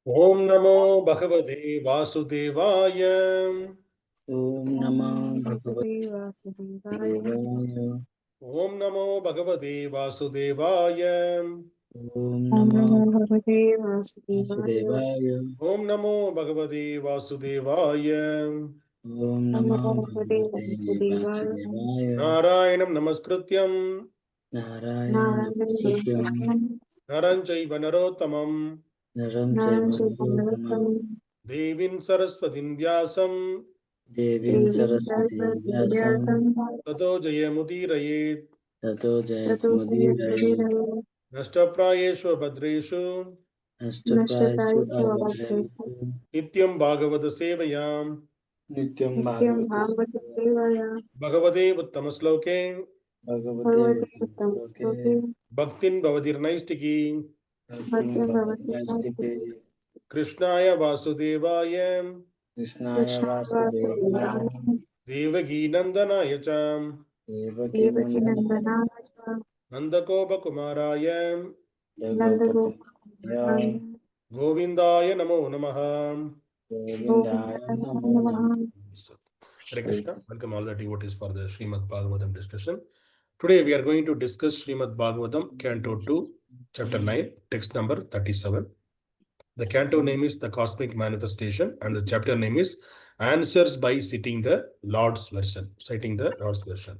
Om Namo Bhagavate Vasudevaya. Om Namah Bhagavate Vasudevaya. Om Namo Bhagavate Vasudevaya. Om Namah Bhagavate Vasudevaya. Om Namo Bhagavate Vasudevaya. Om Namah Bhagavate Vasudevaya. Narayanam Namaskrutyam Narayana Namaskrityam Naranchaiva Narottamam Naram Chaiva Narottamam Devim Saraswatim Vyasam Devim Saraswati Vyasam Tato Jayamudiraye Tato Jayamudiraye Nashtaprayeshu Bhadreshu Ashtaprayasu Abhadreshu Nityam Bhagavata Sevayam Nityam Bhagavate Sevaya Bhagavate Uttamasloke Bhagavate Uttamaśloke Bhaktin Bhavadirnaistiki Bhaktim Bhagavate Krishnaya Vasudevaya Krishnaya Vasudevaya Devaki Nandanaya Cham Devaki Nandana Nandakopa Kumaraya Nandagopalaya Govindaya Namo Namaha. Govindaya Namo Namaha. Hare Krishna. Welcome all the devotees for the Śrīmad-Bhāgavatam discussion. Today we are going to discuss Śrīmad-Bhāgavatam, Canto 2, Chapter 9, text number 37. The canto name is The Cosmic Manifestation and the chapter name is Answers by Citing the Lord's Version. Citing the Lord's Version.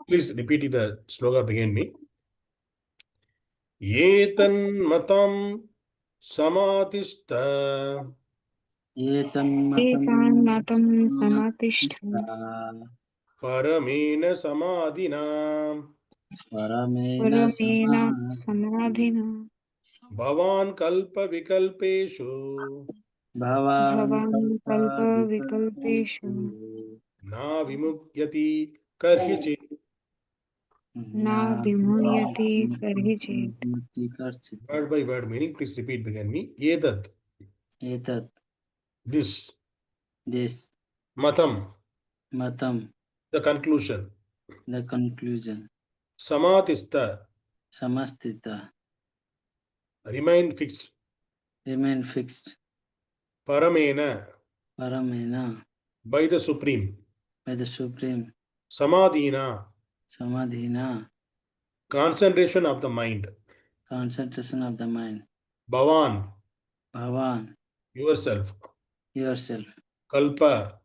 Please repeat the sloga behind me. Etan mataṁ samātiṣṭha Etan mataṁ samātiṣṭha parameṇa samādhinā parameṇa samādhinā bhavān kalpa-vikalpeṣu bhavān kalpa-vikalpeṣu na vimuhyati karhicit na vimuhyati karhicit. Word by word meaning, please repeat behind me. Etat. Etat. This. This. Mataṁ. Mataṁ. The conclusion. The conclusion. samātiṣṭha. Samātiṣṭha. Remain fixed. Remain fixed. parameṇa. Parameṇa. By the Supreme. By the Supreme. samādhinā. Samādhinā. Concentration of the mind. Concentration of the mind. Bhavān. Bhavān. Yourself. Yourself. Kalpa.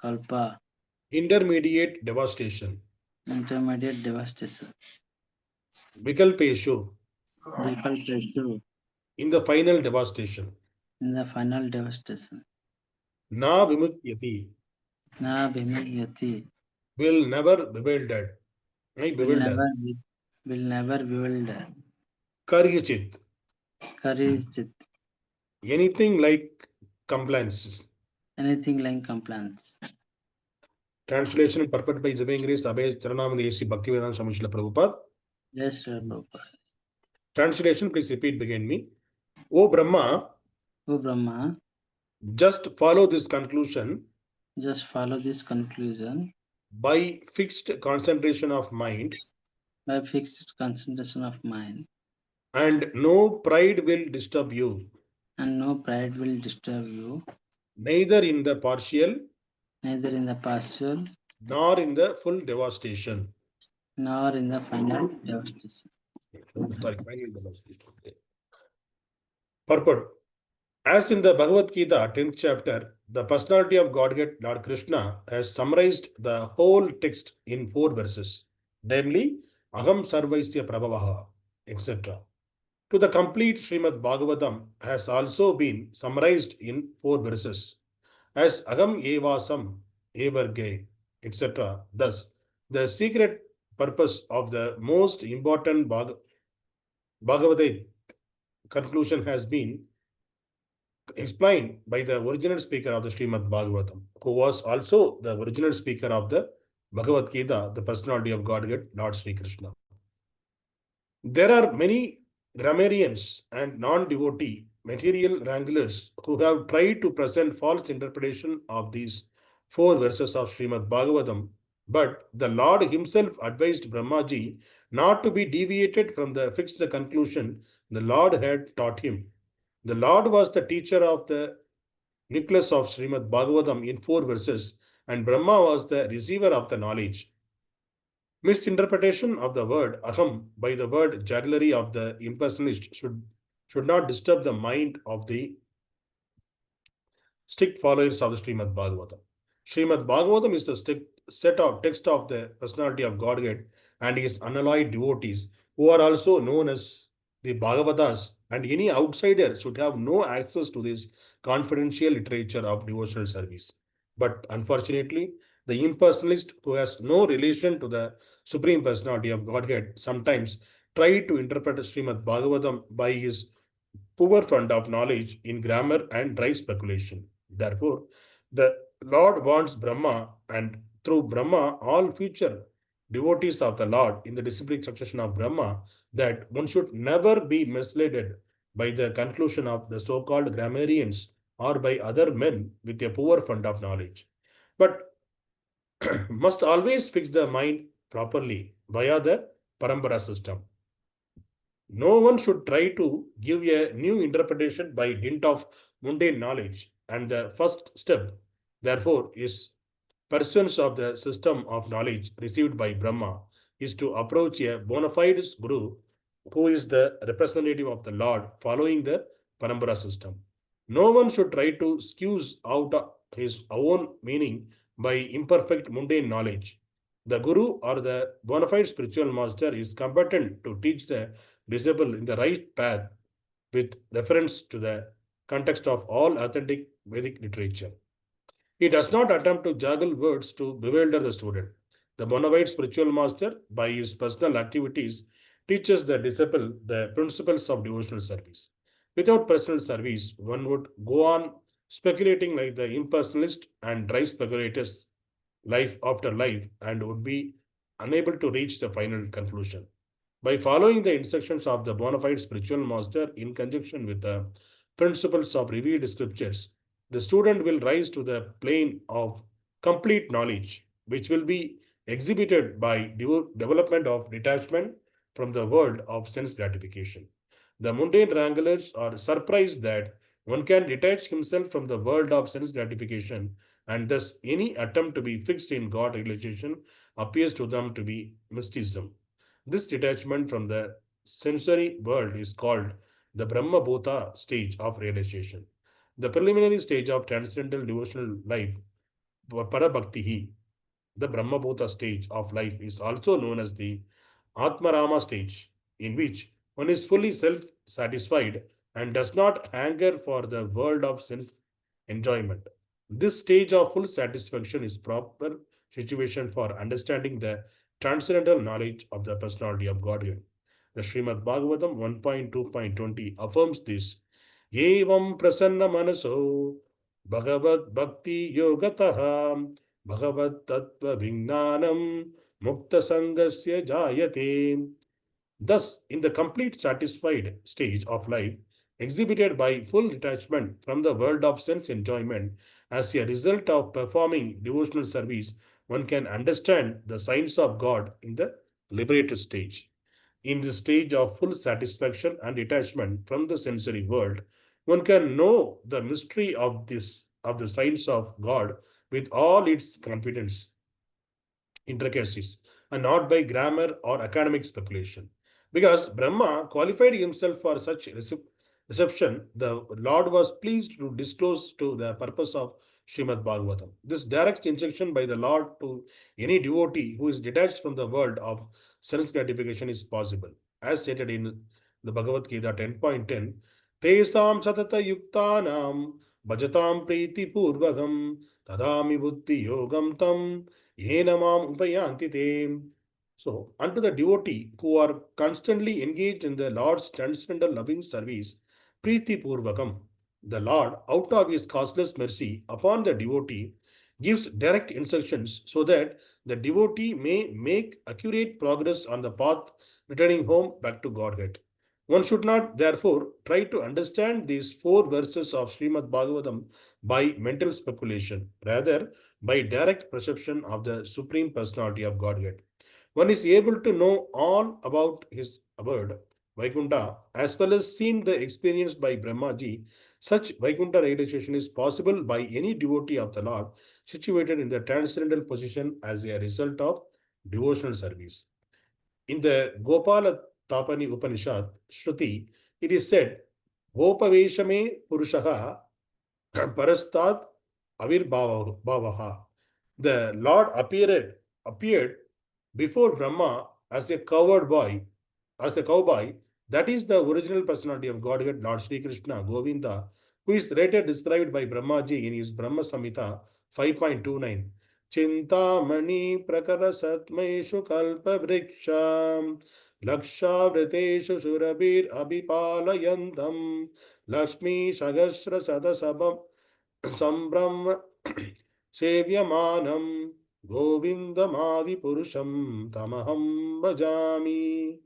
Kalpa. Intermediate devastation. Intermediate devastation. Vikalpeṣu. Vikalpeṣu. In the final devastation. In the final devastation. Na vimuhyati. Na vimuhyati. Will never bewildered. Will never bewilder. Karhicit. Karhicit. Anything like compliance. Anything like compliance. Translation and purport by His Divine Grace Abhay Charanamani A.C. Bhaktivedanta Swami Srila Prabhupada. Yes, Srila Prabhupada. Translation, please repeat behind me. O Brahma, O Brahma, just follow this conclusion. Just follow this conclusion. By fixed concentration of mind. By fixed concentration of mind. And no pride will disturb you. And no pride will disturb you. Neither in the partial. Neither in the partial. Nor in the full devastation. Nor in the final devastation. Sorry, final devastation. Okay. Purport. As in the Bhagavad-gītā, 10th chapter, the personality of Godhead, Lord Krishna, has summarized the whole text in 4 verses, namely, ahaṁ, sarvasya, prabhavaḥ, etc. To the complete Śrīmad-Bhāgavatam has also been summarized in 4 verses, as ahaṁ, evāsam, evāgre, etc. Thus, the secret purpose of the most important Bhagavad-gītā conclusion has been explained by the original speaker of the Śrīmad-Bhāgavatam, who was also the original speaker of the Bhagavad-gītā, the personality of Godhead, Lord Śrī Kṛṣṇa. There are many grammarians and non-devotee material wranglers who have tried to present false interpretation of these 4 verses of Śrīmad-Bhāgavatam, but the Lord himself advised Brahmājī not to be deviated from the fixed conclusion the Lord had taught him. The Lord was the teacher of the nucleus of Śrīmad-Bhāgavatam in 4 verses, and Brahma was the receiver of the knowledge. Misinterpretation of the word aham by the word jugglery of the impersonalist should not disturb the mind of the strict followers of the Śrīmad-Bhāgavatam. Śrīmad-Bhāgavatam is a strict set of text of the personality of Godhead and his unalloyed devotees, who are also known as the Bhagavatas, and any outsider should have no access to this confidential literature of devotional service. But unfortunately, the impersonalist who has no relation to the Supreme Personality of Godhead sometimes try to interpret Śrīmad-Bhāgavatam by his poor fund of knowledge in grammar and dry speculation. Therefore, the Lord wants Brahma, and through Brahma, all future devotees of the Lord in the disciplic succession of Brahma, that one should never be misled by the conclusion of the so-called grammarians or by other men with a poor fund of knowledge, but must always fix the mind properly via the parameṇa system. No one should try to give a new interpretation by dint of mundane knowledge, and the first step, therefore, is pursuance of the system of knowledge received by Brahma is to approach a bona fide guru who is the representative of the Lord following the parameṇa system. No one should try to squeeze out his own meaning by imperfect mundane knowledge. The guru or the bona fide spiritual master is competent to teach the disciple in the right path with reference to the context of all authentic Vedic literature. He does not attempt to juggle words to bewilder the student. The bona fide spiritual master, by his personal activities, teaches the disciple the principles of devotional service. Without personal service, one would go on speculating like the impersonalist and dry speculators life after life and would be unable to reach the final conclusion. By following the instructions of the bona fide spiritual master in conjunction with the principles of revealed scriptures, the student will rise to the plane of complete knowledge, which will be exhibited by development of detachment from the world of sense gratification. The mundane wranglers are surprised that one can detach himself from the world of sense gratification, and thus any attempt to be fixed in God realization appears to them to be mysticism. This detachment from the sensory world is called the brahma-bhūta stage of realization. The preliminary stage of transcendental devotional life, parabhakti, the brahma-bhūta stage of life, is also known as the atmarama stage, in which one is fully self-satisfied and does not hanker for the world of sense enjoyment. This stage of full satisfaction is proper situation for understanding the transcendental knowledge of the personality of Godhead. The Śrīmad-Bhāgavatam 1.2.20 affirms this. Evam prasanna manaso bhagavad bhakti yogataha bhagavad tattva vignanam mukta sangasya jayate. Thus, in the complete satisfied stage of life, exhibited by full detachment from the world of sense enjoyment, as a result of performing devotional service, one can understand the signs of God in the liberated stage. In the stage of full satisfaction and detachment from the sensory world, one can know the mystery of the signs of God with all its confidence, intricacies, and not by grammar or academic speculation. Because Brahma qualified himself for such reception, the Lord was pleased to disclose to the purpose of Śrīmad-Bhāgavatam. This direct instruction by the Lord to any devotee who is detached from the world of sense gratification is possible. As stated in the Bhagavad-gītā 10.10, Tesam satata yuktanam bhajatam priti purvagam tadami buddhi yogam tam yenamam upayanti te. So, unto the devotee who are constantly engaged in the Lord's transcendental loving service, Priti Purvakam, the Lord, out of his causeless mercy upon the devotee, gives direct instructions so that the devotee may make accurate progress on the path returning home back to Godhead. One should not, therefore, try to understand these 4 verses of Śrīmad-Bhāgavatam by mental speculation, rather by direct perception of the Supreme Personality of Godhead. One is able to know all about his word Vaikuntha, as well as seen the experience by Brahmājī, such Vaikuntha realization is possible by any devotee of the Lord situated in the transcendental position as a result of devotional service. In the Gopala Tapani Upanishad, Shruti, it is said, Gopaveshame Purushaha Parastat Avirbhavaha. The Lord appeared before Brahma as a cowboy. That is the original personality of Godhead, Lord Śrī Kṛṣṇa, Govinda, who is later described by Brahmājī in his Brahma Samhita 5.29. Chintamani prakarasatmaishu kalpa-vrikṣam lakshavriteshu surabir abhipalayantam Lakshmi sagasra sadasabam sambram sevyamanam Govindamadi purusham tamaham bhajami.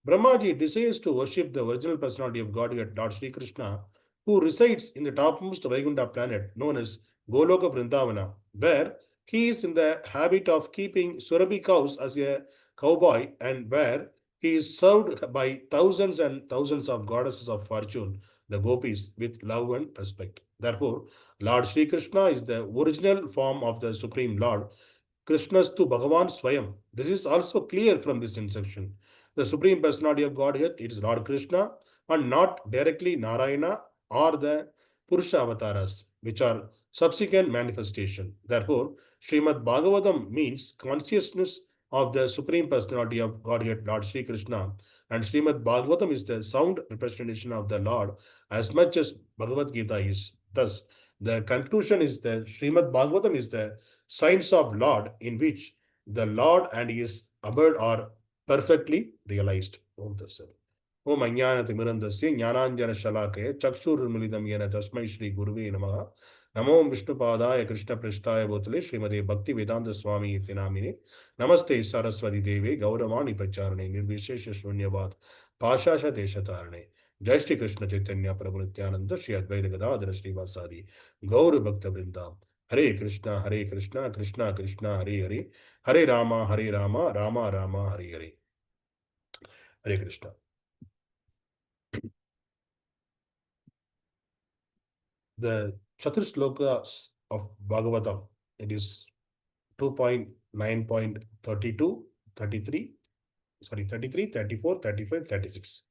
Brahmājī desires to worship the original personality of Godhead, Lord Śrī Kṛṣṇa, who resides in the topmost Vaikuntha planet known as Goloka Vrindavana, where he is in the habit of keeping Surabhi cows as a cowboy and where he is served by thousands and thousands of goddesses of fortune, the gopis, with love and respect. Therefore, Lord Śrī Kṛṣṇa is the original form of the Supreme Lord, Krishnastu Bhagavan Swayam. This is also clear from this instruction. The Supreme Personality of Godhead, it is Lord Krishna and not directly Narayana or the Purusha avatars, which are subsequent manifestation. Therefore, Śrīmad-Bhāgavatam means consciousness of the Supreme Personality of Godhead, Lord Śrī Kṛṣṇa, and Śrīmad-Bhāgavatam is the sound representation of the Lord as much as Bhagavad-gītā is. Thus, the conclusion is that Śrīmad-Bhāgavatam is the science of Lord in which the Lord and his abode are perfectly realized. Om Dasa. Om Ajnānatimirandasya Jnānāñjana Shalakaya Chakshurmilidam Yena Tasmai Shri Guruve Namaha Namo Vishnu Padaya Krishna Prasthaya Bhutale Srimade Bhakti Vedanta Swami Iti Namine Namaste Saraswati Deve Gauravani Pracharane Nirvishesha Shunyavad Pashasha Deshatarane Jai Shri Krishna Chaitanya Prabhu Nityananda Shri Advaita Gadadhara Srivasadi Gaura Bhakta Vrinda Hare Krishna Krishna Krishna Hare Hare Hare Rama Rama Rama Hare Hare. Hare Krishna. The Chatur Slokas of Bhagavatam, it is 2.9.32, 33, 34, 35, 36.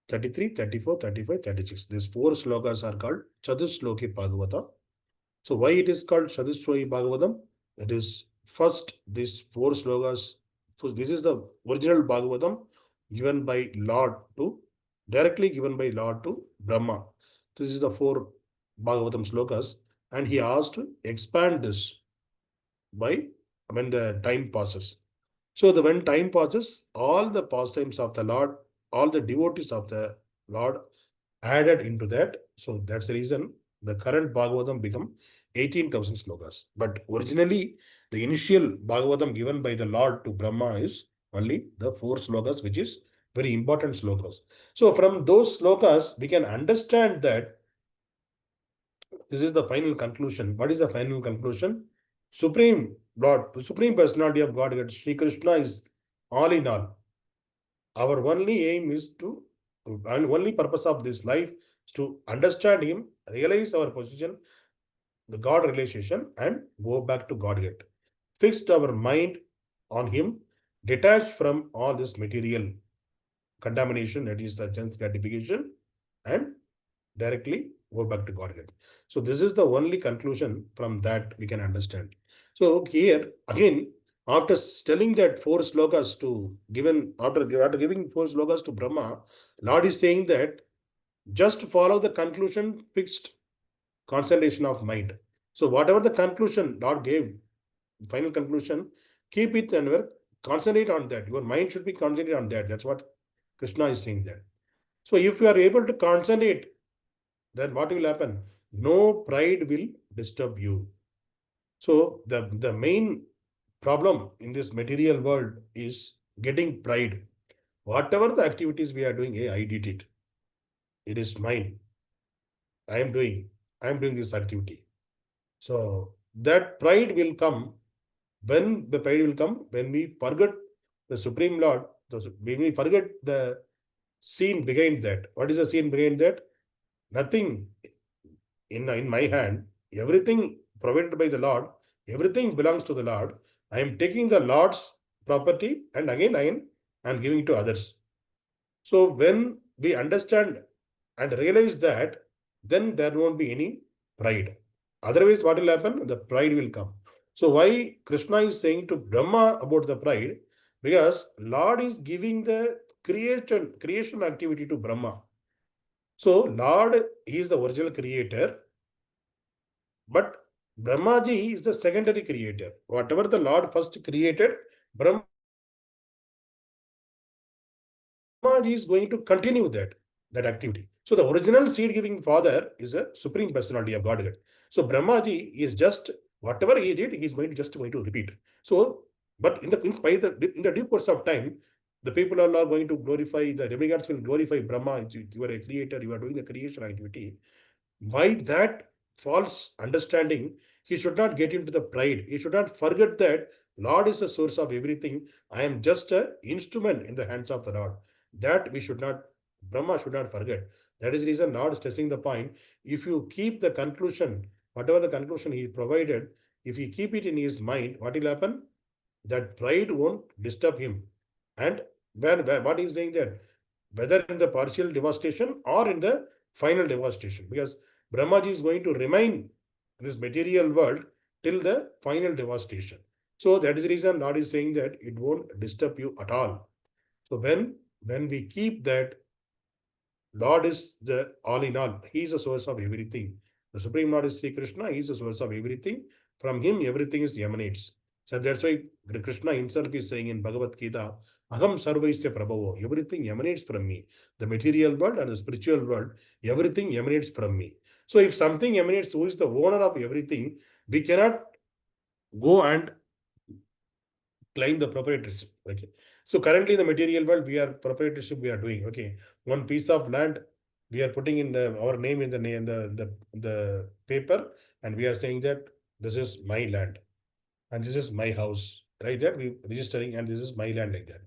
33, 34, 35, 36. These four slokas are called Chatur Sloki Bhagavata. So why it is called Chatur Sloki Bhagavatam? It is first these four slokas. So this is the original Bhagavatam given by Lord to, directly given by Lord to Brahma. This is the four Bhagavatam slokas, and he asked to expand this by when the time passes. So when time passes, all the pastimes of the Lord, all the devotees of the Lord added into that. So that's the reason the current Bhagavatam become 18,000 slokas. But originally, the initial Bhagavatam given by the Lord to Brahma is only the four slokas, which is very important slokas. So from those slokas, we can understand that this is the final conclusion. What is the final conclusion? Supreme Lord, Supreme Personality of Godhead, Śrī Kṛṣṇa is all in all. Our only aim is to, and only purpose of this life is to understand him, realize our position, the God realization, and go back to Godhead. Fixed our mind on him, detached from all this material contamination, that is the sense gratification, and directly go back to Godhead. So this is the only conclusion from that we can understand. So here again, after telling that four slokas to given, after giving four slokas to Brahma, Lord is saying that just follow the conclusion, fixed concentration of mind. So whatever the conclusion Lord gave, final conclusion, keep it and concentrate on that. Your mind should be concentrated on that. That's what Krishna is saying there. So if you are able to concentrate, then what will happen? No pride will disturb you. So the main problem in this material world is getting pride. Whatever the activities we are doing, hey, I did it. It is mine. I am doing this activity. So that pride will come. When the pride will come? When we forget the Supreme Lord, when we forget the scene behind that. What is the scene behind that? Nothing in my hand. Everything provided by the Lord. Everything belongs to the Lord. I am taking the Lord's property and again I am giving it to others. So when we understand and realize that, then there won't be any pride. Otherwise, what will happen? The pride will come. So why Krishna is saying to Brahma about the pride? Because Lord is giving the creation activity to Brahma. So Lord is the original creator, but Brahmājī is the secondary creator. Whatever the Lord first created, Brahmājī is going to continue that activity. So the original seed-giving father is a Supreme Personality of Godhead. So Brahmājī is just whatever he did, he is going to repeat. So, but in the due course of time, the people are not going to glorify, the demigods will glorify Brahma. You are a creator, you are doing the creation activity. By that false understanding, he should not get into the pride. He should not forget that Lord is the source of everything. I am just an instrument in the hands of the Lord. That Brahma should not forget. That is the reason Lord is stressing the point. If you keep the conclusion, whatever the conclusion he provided, if you keep it in his mind, what will happen? That pride won't disturb him. And what is saying that? Whether in the partial devastation or in the final devastation. Because Brahmājī is going to remain in this material world till the final devastation. So that is the reason Lord is saying that it won't disturb you at all. So when we keep that Lord is the all in all, he is the source of everything. The Supreme Lord is Śrī Kṛṣṇa, he is the source of everything. From him, everything is emanates. So that's why Krishna himself is saying in Bhagavad-gītā, ahaṁ sarvasya prabhavaḥ. Everything emanates from me. The material world and the spiritual world, everything emanates from me. So if something emanates, who is the owner of everything, we cannot go and claim the proprietorship. Okay. So currently in the material world, we are doing. Okay. One piece of land, we are putting in our name in the paper, and we are saying that this is my land. And this is my house, right? That we registering, and this is my land, like that.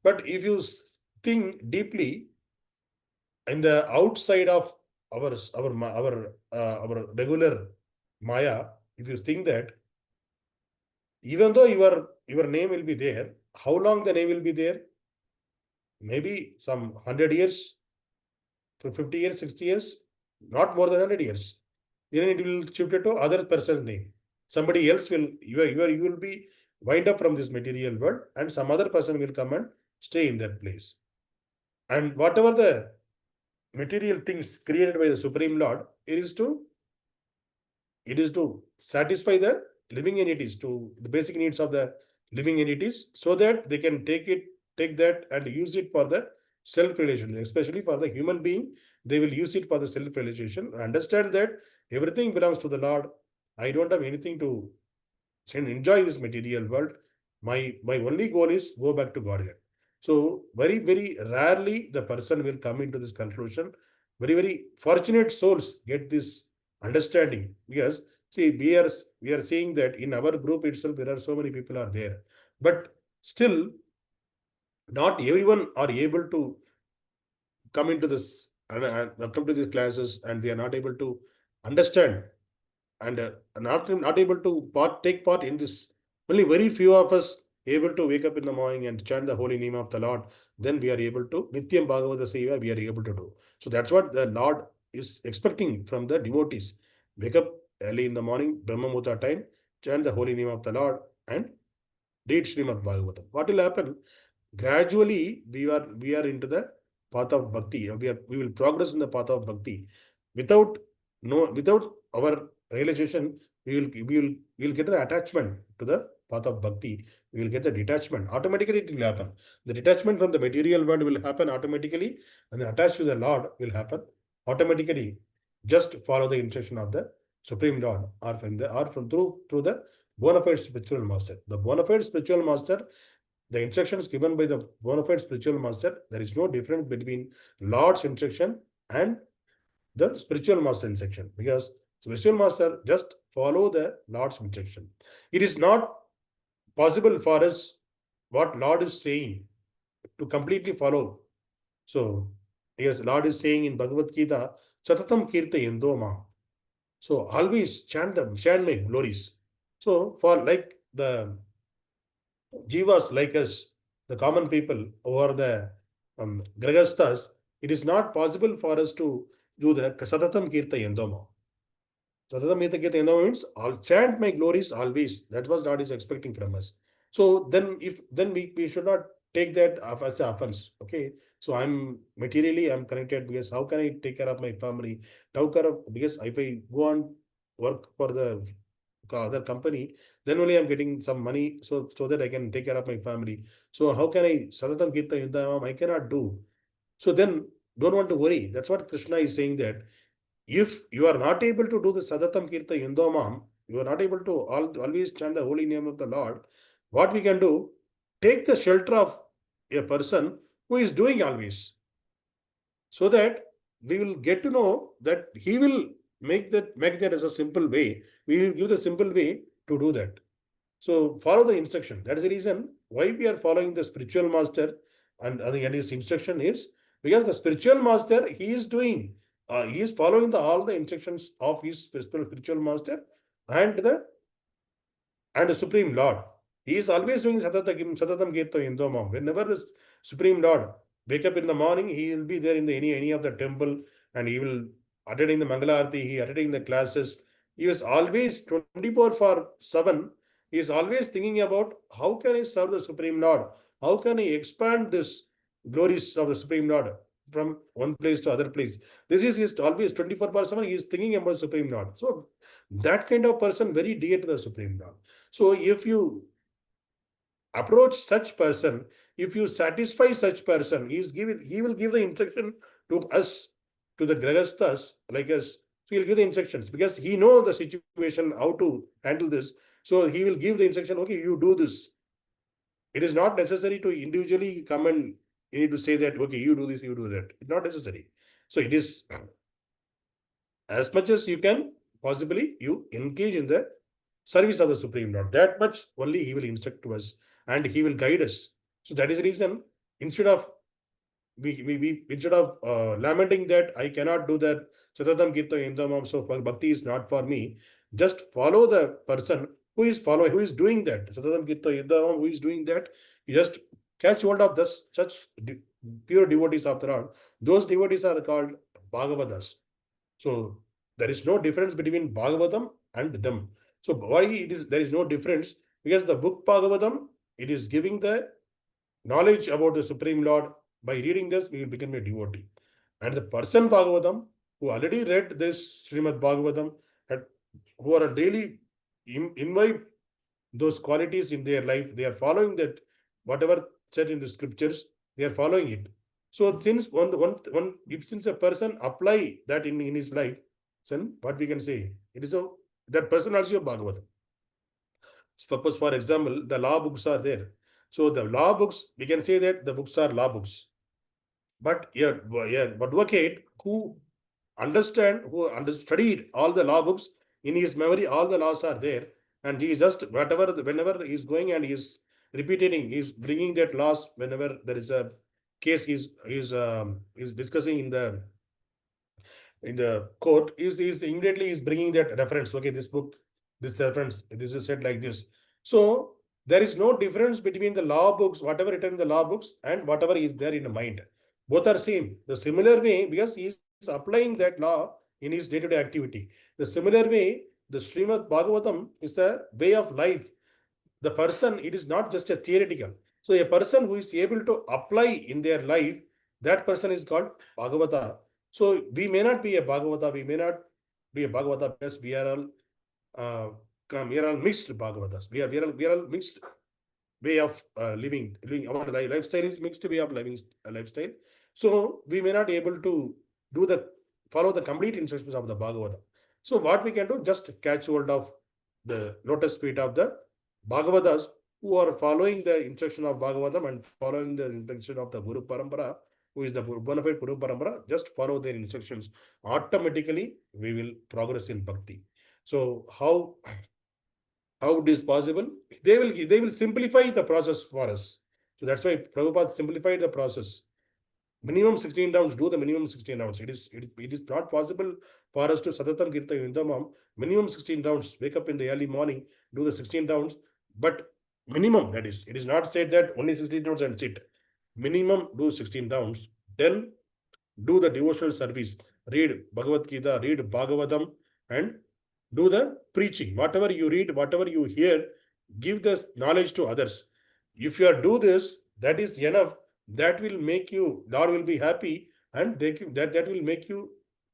But if you think deeply, in the outside of our regular Maya, if you think that, even though your name will be there, how long the name will be there? Maybe some 100 years, 50 years, 60 years, not more than 100 years. Then it will shift to other person's name. Somebody else will, you will be wind up from this material world, and some other person will come and stay in that place. And whatever the material things created by the Supreme Lord, it is to satisfy the living entities, to the basic needs of the living entities, so that they can take that and use it for the self-realization. Especially for the human being, they will use it for the self-realization. Understand that everything belongs to the Lord. I don't have anything to enjoy this material world. My only goal is go back to Godhead. So very, very rarely the person will come into this conclusion. Very, very fortunate souls get this understanding, because see, we are seeing that in our group itself there are so many people are there, but still not everyone are able to come into this come to these classes, and they are not able to understand and not able to take part in this. Only very few of us able to wake up in the morning and chant the holy name of the Lord. Then we are able to Nityam Bhagavata Seva, we are able to do. So that's what the Lord is expecting from the devotees. Wake up early in the morning, brahma-bhūta time, chant the holy name of the Lord, and read Śrīmad-Bhāgavatam. What will happen? Gradually, we are into the path of bhakti. We will progress in the path of bhakti. Without our realization, we will get the attachment to the path of bhakti. We will get the detachment. Automatically it will happen. The detachment from the material world will happen automatically, and the attached to the Lord will happen automatically. Just follow the instruction of the Supreme Lord, or through the bona fide spiritual master. The bona fide spiritual master, the instructions given by the bona fide spiritual master, there is no difference between Lord's instruction and the spiritual master instruction, because spiritual master just follow the Lord's instruction. It is not possible for us what Lord is saying to completely follow. So Yes, Lord is saying in Bhagavad-gītā, Satatam Kirtayendo Mam. So always chant my glories. So for like the jivas like us, the common people who are the grahasthas, it is not possible for us to do the Satatam Kirtayendo Mam. Satatam Kirtayendo means I'll chant my glories always. That was God is expecting from us. So then we should not take that as an offense. Okay. So I'm connected because how can I take care of my family? Because if I go on work for the other company, then only I'm getting some money so that I can take care of my family. So how can I Satatam Kirtayam? I cannot do. So then don't want to worry. That's what Krishna is saying, that if you are not able to do the Sadatam Kirta Yundamam, you are not able to always chant the holy name of the Lord, what we can do, take the shelter of a person who is doing always, so that we will get to know that he will make that as a simple way. We will give the simple way to do that. So follow the instruction. That is the reason why we are following the spiritual master, and his instruction is because the spiritual master, he is following all the instructions of his spiritual master and the Supreme Lord. He is always doing Satatam Kirto Indomam. Whenever the Supreme Lord wake up in the morning, he will be there in any of the temple, and he will attending the Mangala Arati, he attending the classes. He is always 24/7. He is always thinking about how can I serve the Supreme Lord? How can I expand this glories of the Supreme Lord from one place to other place? This is his always 24/7. He is thinking about Supreme Lord. So that kind of person very dear to the Supreme Lord. So if you approach such person, if you satisfy such person, he will give the instruction to us, to the grahasthas like us. So he'll give the instructions because he knows the situation, how to handle this. So he will give the instruction, okay, you do this. It is not necessary to individually come and you need to say that, okay, you do this, you do that. It's not necessary. So it is as much as you can possibly, you engage in the service of the Supreme Lord. That much only he will instruct to us and he will guide us. So that is the reason, instead of lamenting that I cannot do that, Satatam Kirta Indamam, so bhakti is not for me, just follow the person who is doing that. Satatam Kirta Indamam, who is doing that, you just catch hold of such pure devotees of the Lord. Those devotees are called Bhagavatas. So there is no difference between Bhagavatam and them. So why there is no difference? Because the book Bhagavatam, it is giving the knowledge about the Supreme Lord. By reading this, we will become a devotee. And the person Bhagavatam, who already read this Śrīmad-Bhāgavatam, who are daily imbibe those qualities in their life, they are following that, whatever said in the scriptures, they are following it. So since since a person apply that in his life, then what we can say, it is that person also a Bhagavatam. Suppose, for example, the law books are there. So the law books, we can say that the books are law books. But advocate who studied all the law books, in his memory, all the laws are there, and he is just whenever he is going and he is repeating, he is bringing that laws whenever there is a case he is discussing in the court, is immediately is bringing that reference. Okay, this book, this reference, this is said like this. So there is no difference between the law books, whatever written in the law books, and whatever is there in the mind. Both are same. The similar way, because he is applying that law in his day-to-day activity. The similar way, the Śrīmad-Bhāgavatam is the way of life. The person, it is not just a theoretical. So a person who is able to apply in their life, that person is called Bhagavata. So we may not be a Bhagavata, we may not be a Bhagavata because we are all mixed Bhagavatas. We are all mixed way of living. Our lifestyle is mixed way of living lifestyle. So we may not be able to follow the complete instructions of the Bhagavata. So what we can do, just catch hold of the lotus feet of the Bhagavatas who are following the instruction of Bhagavatam and following the instruction of the Guru Parampara, who is the bona fide Guru Parampara. Just follow their instructions. Automatically, we will progress in bhakti. So how it is possible? They will simplify the process for us. So that's why Prabhupada simplified the process. minimum 16 rounds, do the minimum 16 rounds. It is not possible for us to Satatam Kirta Yundamam, minimum 16 rounds, wake up in the early morning, do the 16 rounds, but minimum, that is, it is not said that only 16 rounds and sit. Minimum do 16 rounds, then do the devotional service, read Bhagavad-gītā, read Bhagavatam, and do the preaching. Whatever you read, whatever you hear, give the knowledge to others. If you do this, that is enough. That will make you, Lord will be happy, and that will make you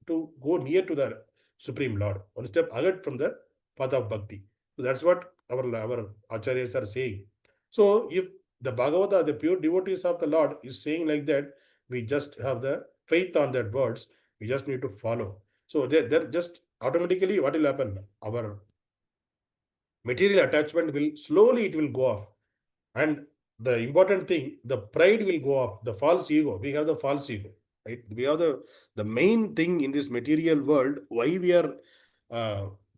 to go near to the Supreme Lord, one step ahead from the path of bhakti. So that's what our acharyas are saying. So if the Bhagavata, the pure devotees of the Lord, is saying like that, we just have the faith on that words. We just need to follow. So they're just automatically what will happen? Our material attachment will slowly, it will go off. And the important thing, the pride will go off, the false ego. We have the false ego, right? We have the main thing in this material world, why we are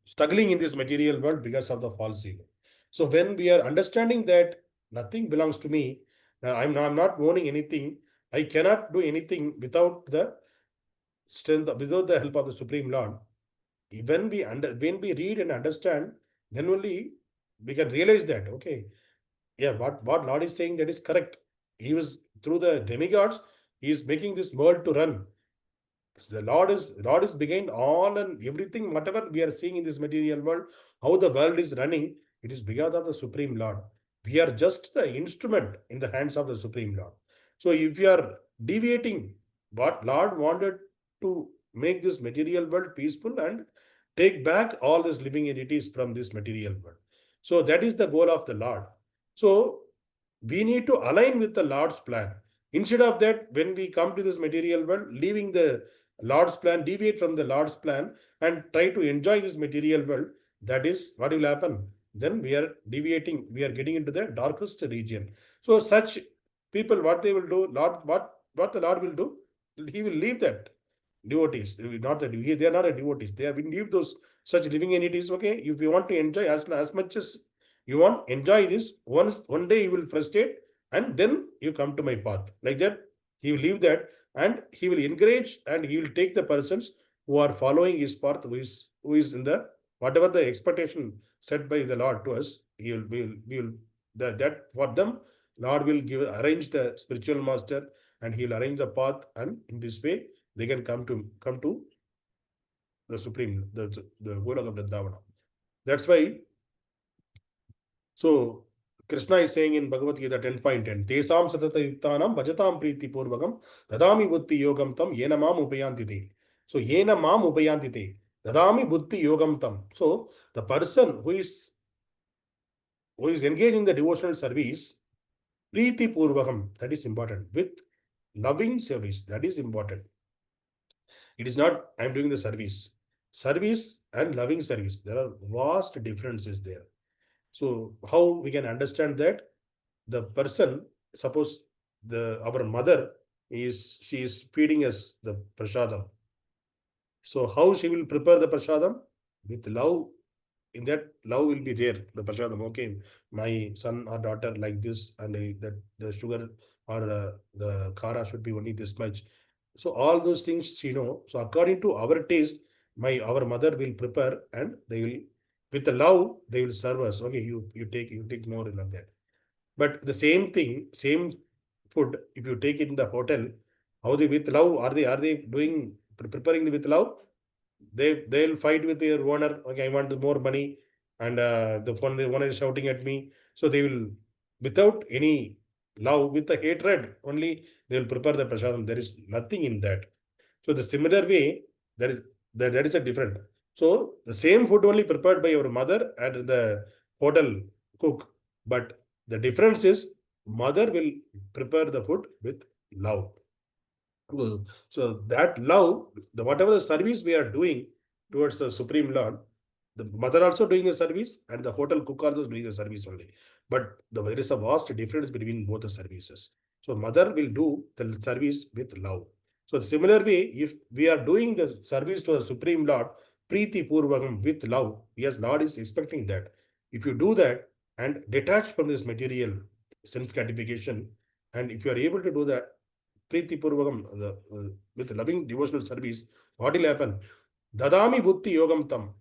struggling in this material world, because of the false ego. So when we are understanding that nothing belongs to me, I'm not owning anything, I cannot do anything without the strength, without the help of the Supreme Lord. When we read and understand, then only we can realize that, okay, yeah, what Lord is saying, that is correct. He was, through the demigods, he is making this world to run. The Lord is behind all and everything, whatever we are seeing in this material world, how the world is running, it is because of the Supreme Lord. We are just the instrument in the hands of the Supreme Lord. So if you are deviating what Lord wanted to make this material world peaceful and take back all these living entities from this material world. So that is the goal of the Lord. So we need to align with the Lord's plan. Instead of that, when we come to this material world, leaving the Lord's plan, deviate from the Lord's plan and try to enjoy this material world, that is what will happen. Then we are deviating, we are getting into the darkest region. So such people, what they will do, what the Lord will do, he will leave that devotees, not that they are not a devotees. They have been leave those such living entities. Okay, if you want to enjoy as much as you want, enjoy this. One day you will frustrate, and then you come to my path. Like that, he will leave that, and he will encourage, and he will take the persons who are following his path, who is in the whatever the expectation set by the Lord to us. We will that for them, Lord will arrange the spiritual master, and he will arrange the path, and in this way they can come to the Supreme, the Golok of Vrindavana. That's why. So Krishna is saying in Bhagavad-gītā 10.10, Tesam satata yuktanam bhajatam priti purvakam dadami buddhi yogam tam yena mam upayanti te. So yena mam upayanti te, dadami buddhi yogam tam. So the person who is engaged in the devotional service, priti purvakam, that is important, with loving service, that is important. It is not I am doing the service. Service and loving service, there are vast differences there. So how we can understand that? The person, suppose our mother she is feeding us the prasadam. So how she will prepare the prasadam? With love. In that, love will be there, the prasadam. Okay, my son or daughter like this, and that the sugar or the kara should be only this much. So all those things, so according to our taste, our mother will prepare, and they will, with the love, they will serve us. Okay, you take more in that. But the same thing, same food, if you take it in the hotel, how they with love are they doing preparing with love? They'll fight with their owner. Okay, I want more money, and the owner is shouting at me. So they will, without any love, with the hatred only, they will prepare the prasadam. There is nothing in that. So the similar way, that is a different. So the same food only prepared by your mother and the hotel cook, but the difference is mother will prepare the food with love. So that love, whatever the service we are doing towards the Supreme Lord, the mother also doing the service, and the hotel cook also doing the service only. But there is a vast difference between both the services. So mother will do the service with love. So the similar way, if we are doing the service to the Supreme Lord, Preeti Purvakam, with love, yes, Lord is expecting that. If you do that and detach from this material sense gratification, and if you are able to do that Priti Purvakam, with loving devotional service, what will happen? Dadami Buddhi Yogam Tam.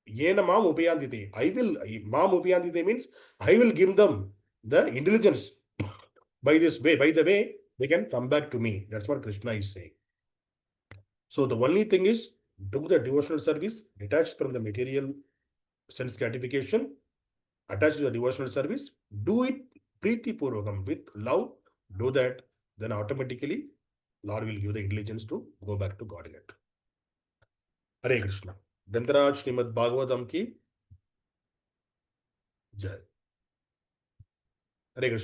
Yena Mam Upayandite. I will, Mam Upayandite means I will give them the intelligence. By this way, by the way, they can come back to me. That's what Krishna is saying. So the only thing is, do the devotional service, detached from the material sense gratification, attached to the devotional service, do it Priti Purvakam, with love, do that, then automatically Lord will give the intelligence to go back to Godhead. Hare Krishna. Dantaraj Śrīmad-Bhāgavatam ki Jai. Hare Krishna.